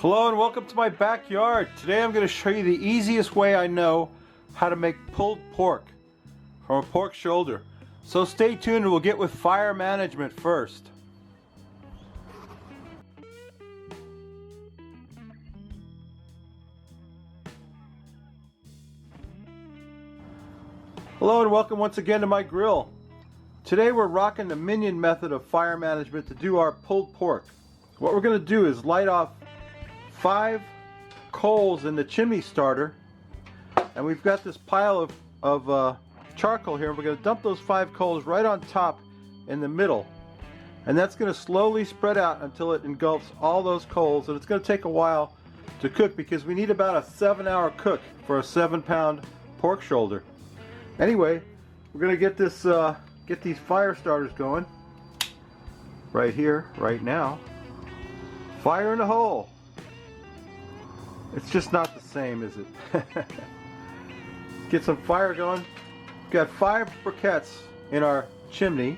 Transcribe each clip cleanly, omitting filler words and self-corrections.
Hello and welcome to my backyard. Today I'm going to show you the easiest way I know how to make pulled pork from a pork shoulder. So stay tuned and we'll get with fire management first. Hello and welcome once again to my grill. Today we're rocking the minion method of fire management to do our pulled pork. What we're going to do is light off 5 coals in the chimney starter, and we've got this pile of charcoal here. We're going to dump those 5 coals right on top in the middle, and that's going to slowly spread out until it engulfs all those coals. And it's going to take a while to cook because we need about a 7-hour cook for a 7-pound pork shoulder. Anyway, we're going to get this get these fire starters going right here, right now. Fire in the hole. It's just not the same, is it? Get some fire going. We've got 5 briquettes in our chimney.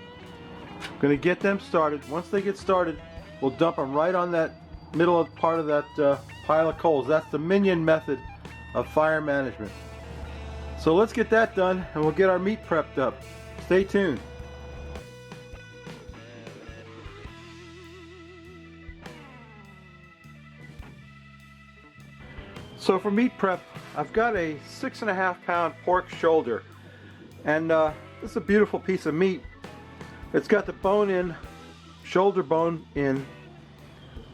Going to get them started. Once they get started, we'll dump them right on that middle part of that pile of coals. That's the minion method of fire management. So let's get that done and we'll get our meat prepped up. Stay tuned. So for meat prep, I've got a 6.5-pound pork shoulder, and this is a beautiful piece of meat. It's got the bone in, shoulder bone in,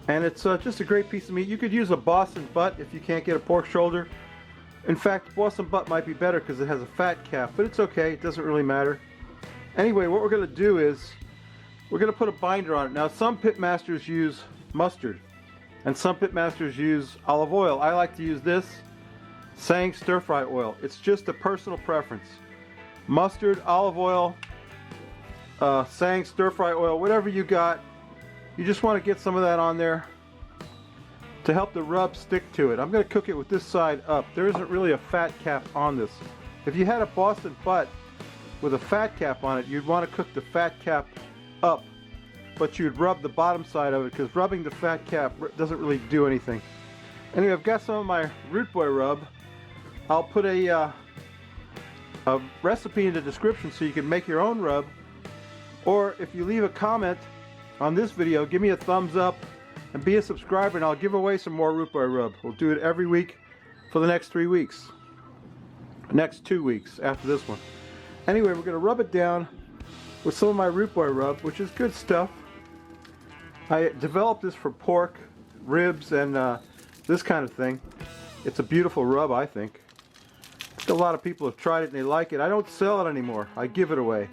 and it's just a great piece of meat. You could use a Boston butt if you can't get a pork shoulder. In fact, Boston butt might be better because it has a fat cap, but it's okay, it doesn't really matter. Anyway, what we're going to do is we're going to put a binder on it. Now, some pit masters use mustard, and some pit masters use olive oil. I like to use this Sang stir fry oil. It's just a personal preference. Mustard, olive oil, Sang stir fry oil, whatever you got. You just want to get some of that on there to help the rub stick to it. I'm going to cook it with this side up. There isn't really a fat cap on this. If you had a Boston butt with a fat cap on it, you'd want to cook the fat cap up, but you'd rub the bottom side of it because rubbing the fat cap doesn't really do anything. Anyway, I've got some of my Root Boy rub. I'll put a recipe in the description so you can make your own rub, or if you leave a comment on this video, give me a thumbs up and be a subscriber and I'll give away some more Root Boy rub. We'll do it every week for the next 3 weeks. Next 2 weeks after this one. Anyway, we're going to rub it down with some of my Root Boy rub, which is good stuff. I developed this for pork, ribs, and this kind of thing. It's a beautiful rub, I think. A lot of people have tried it and they like it. I don't sell it anymore. I give it away.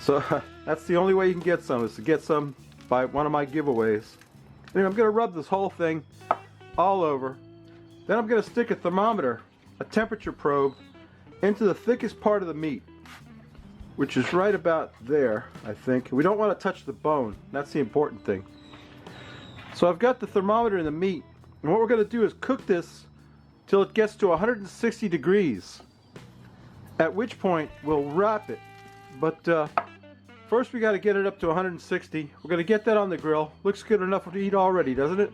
So that's the only way you can get some, is to get some by one of my giveaways. Anyway, I'm going to rub this whole thing all over. Then I'm going to stick a thermometer, a temperature probe, into the thickest part of the meat, which is right about there, I think. We don't want to touch the bone. That's the important thing. So I've got the thermometer in the meat, and what we're going to do is cook this till it gets to 160 degrees, at which point we'll wrap it. But first we got to get it up to 160. We're going to get that on the grill. Looks good enough to eat already, doesn't it?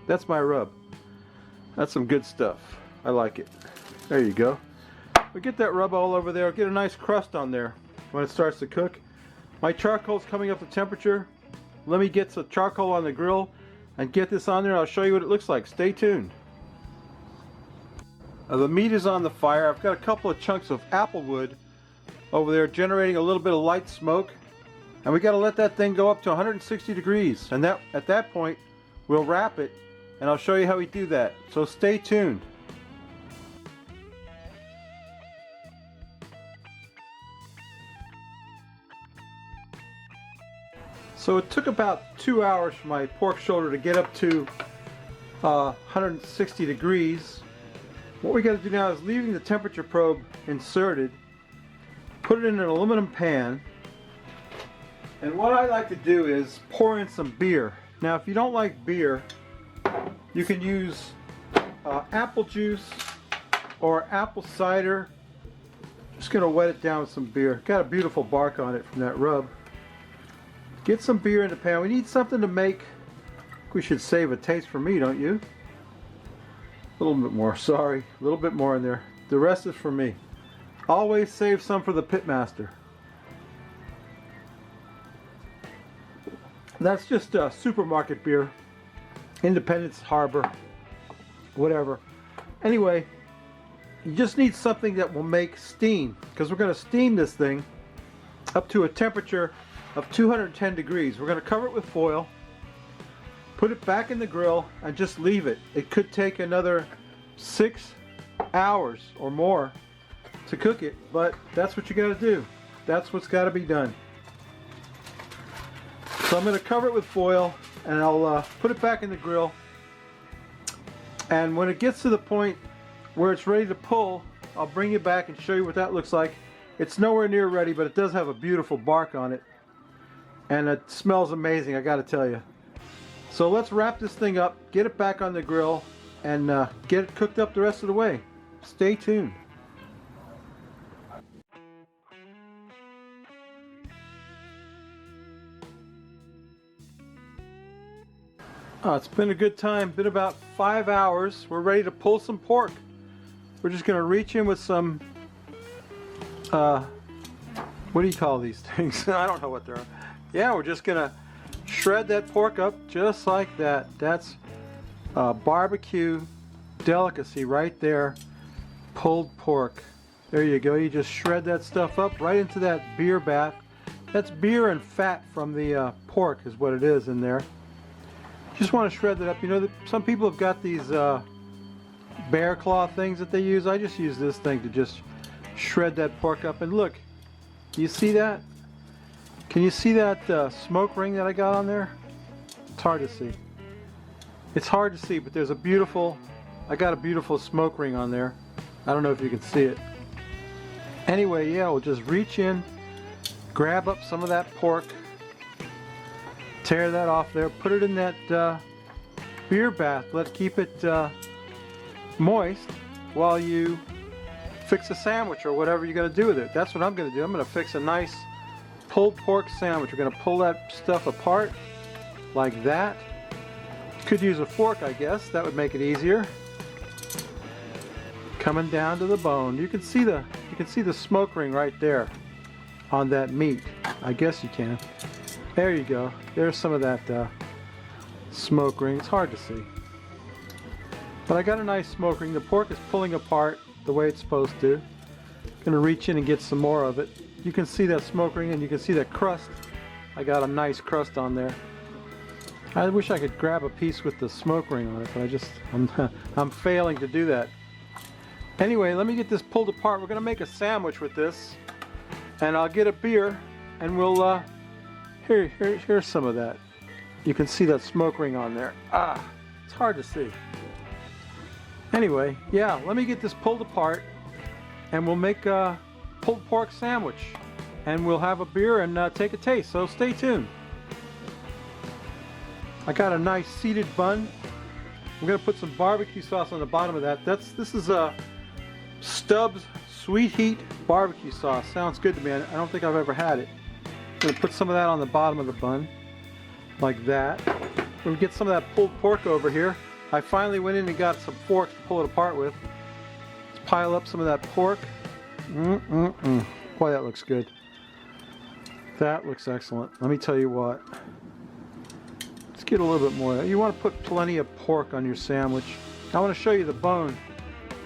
That's my rub. That's some good stuff. I like it. There you go. We get that rub all over there. Get a nice crust on there when it starts to cook. My charcoal's coming up to temperature. Let me get some charcoal on the grill and get this on there. I'll show you what it looks like. Stay tuned. The meat is on the fire. I've got a couple of chunks of apple wood over there generating a little bit of light smoke, and we got to let that thing go up to 160 degrees, and at that point we'll wrap it, and I'll show you how we do that. So stay tuned. So it took about 2 hours for my pork shoulder to get up to 160 degrees. What we got to do now is, leaving the temperature probe inserted, put it in an aluminum pan, and what I like to do is pour in some beer. Now if you don't like beer, you can use apple juice or apple cider. Just going to wet it down with some beer. Got a beautiful bark on it from that rub. Get some beer in the pan. We need something to make we should save a taste for me, don't you? A little bit more, sorry. A little bit more in there. The rest is for me. Always save some for the pitmaster. That's just a supermarket beer. Independence Harbor. Whatever. Anyway, you just need something that will make steam, because we're going to steam this thing up to a temperature of 210 degrees. We're going to cover it with foil, put it back in the grill, and just leave it. It could take another 6 hours or more to cook it, but that's what you got to do. That's what's got to be done. So I'm going to cover it with foil, and I'll put it back in the grill. And when it gets to the point where it's ready to pull, I'll bring it back and show you what that looks like. It's nowhere near ready, but it does have a beautiful bark on it. And it smells amazing, I gotta tell you. So let's wrap this thing up, get it back on the grill, and get it cooked up the rest of the way. Stay tuned. It's been a good time, been about 5 hours. We're ready to pull some pork. We're just gonna reach in with some, what do you call these things? I don't know what they're. Yeah, we're just gonna shred that pork up just like that. That's a barbecue delicacy right there. Pulled pork. There you go. You just shred that stuff up right into that beer bath. That's beer and fat from the pork is what it is in there. Just want to shred that up. You know, some people have got these bear claw things that they use. I just use this thing to just shred that pork up. And look, you see that? Can you see that smoke ring that I got on there? It's hard to see. It's hard to see, but there's a beautiful, I got a beautiful smoke ring on there. I don't know if you can see it. Anyway, yeah, we'll just reach in, grab up some of that pork, tear that off there, put it in that beer bath. Keep it moist while you fix a sandwich or whatever you're going to do with it. That's what I'm going to do. I'm going to fix a nice pulled pork sandwich. We're going to pull that stuff apart like that. Could use a fork, I guess. That would make it easier. Coming down to the bone. You can see the smoke ring right there on that meat. I guess you can. There you go. There's some of that smoke ring. It's hard to see. But I got a nice smoke ring. The pork is pulling apart the way it's supposed to. Gonna reach in and get some more of it. You can see that smoke ring and you can see that crust. I got a nice crust on there. I wish I could grab a piece with the smoke ring on it, but I'm failing to do that. Anyway, let me get this pulled apart. We're gonna make a sandwich with this, and I'll get a beer, and we'll here's some of that. You can see that smoke ring on there. It's hard to see. Anyway, yeah, let me get this pulled apart, and we'll make a pulled pork sandwich, and we'll have a beer and take a taste. So stay tuned. I got a nice seeded bun. I'm gonna put some barbecue sauce on the bottom of that. This is a Stubbs Sweet Heat barbecue sauce. Sounds good to me. I don't think I've ever had it. I'm gonna put some of that on the bottom of the bun, like that. We'll get some of that pulled pork over here. I finally went in and got some forks to pull it apart with. Let's pile up some of that pork. Boy, that looks good. That looks excellent. Let me tell you what. Let's get a little bit more. You want to put plenty of pork on your sandwich. I want to show you the bone.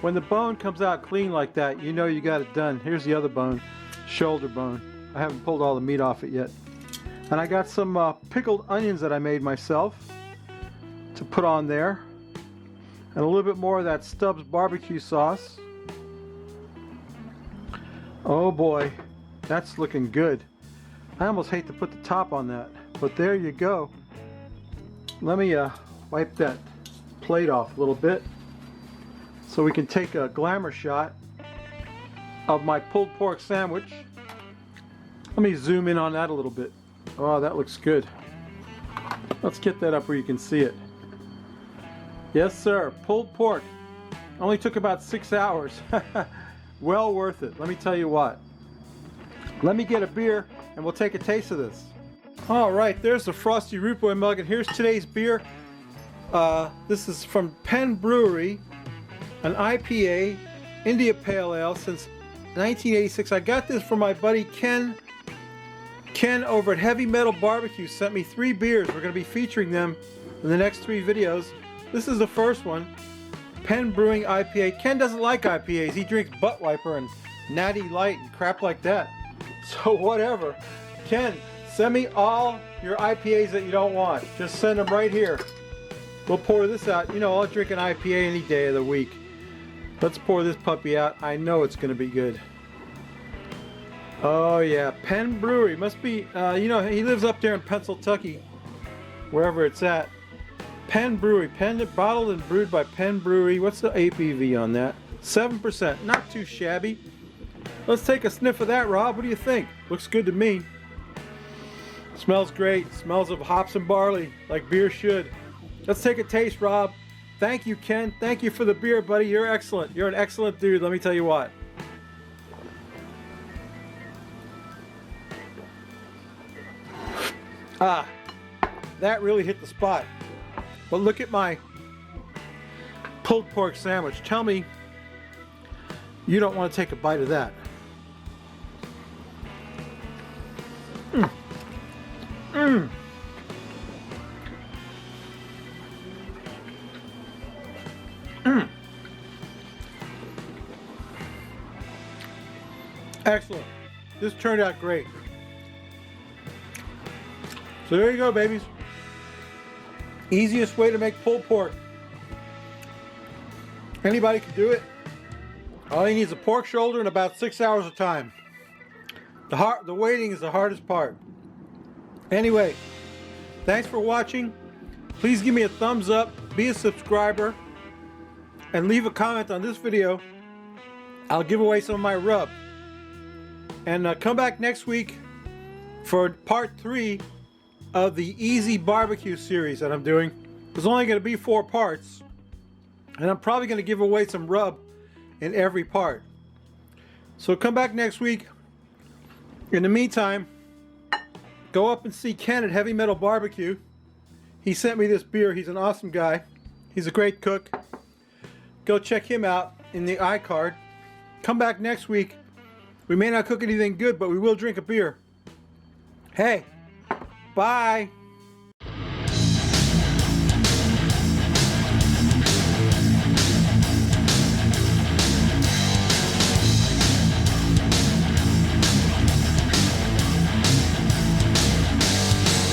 When the bone comes out clean like that, you know you got it done. Here's the other bone, shoulder bone. I haven't pulled all the meat off it yet. And I got some pickled onions that I made myself to put on there. And a little bit more of that Stubbs barbecue sauce. Oh boy, that's looking good. I almost hate to put the top on that, but there you go. Let me wipe that plate off a little bit so we can take a glamour shot of my pulled pork sandwich. Let me zoom in on that a little bit. Oh, that looks good. Let's get that up where you can see it. Yes, sir. Pulled pork. Only took about 6 hours. Well worth it. Let me tell you what. Let me get a beer and we'll take a taste of this. All right, there's the Frosty Root Boy mug, and here's today's beer. This is from Penn Brewery, an IPA, India Pale Ale since 1986. I got this from my buddy Ken. Ken over at Heavy Metal Barbecue sent me 3 beers. We're going to be featuring them in the next 3 videos. This is the first one, Penn Brewing IPA. Ken doesn't like IPAs. He drinks Butt Wiper and Natty Light and crap like that. So whatever. Ken, send me all your IPAs that you don't want. Just send them right here. We'll pour this out. You know, I'll drink an IPA any day of the week. Let's pour this puppy out. I know it's going to be good. Oh yeah, Penn Brewery. Must be, you know, he lives up there in Pennsylvania, wherever it's at. Penn Brewery. Penn, bottled and brewed by Penn Brewery. What's the ABV on that? 7%. Not too shabby. Let's take a sniff of that, Rob. What do you think? Looks good to me. Smells great. Smells of hops and barley, like beer should. Let's take a taste, Rob. Thank you, Ken. Thank you for the beer, buddy. You're excellent. You're an excellent dude. Let me tell you what. Ah, that really hit the spot. But look at my pulled pork sandwich. Tell me you don't want to take a bite of that. Mmm. Mmm. Mmm. Excellent. This turned out great. So there you go, babies. Easiest way to make pulled pork. Anybody can do it. All you need is a pork shoulder and about 6 hours of time. The waiting is the hardest part. Anyway, thanks for watching. Please give me a thumbs up, be a subscriber, and leave a comment on this video. I'll give away some of my rub. And come back next week for part 3 of the Easy Barbecue series that I'm doing. There's only going to be 4 parts, and I'm probably going to give away some rub in every part. So come back next week. In the meantime, go up and see Ken at Heavy Metal Barbecue. He sent me this beer. He's an awesome guy. He's a great cook. Go check him out in the iCard. Come back next week. We may not cook anything good, but we will drink a beer. Hey, bye.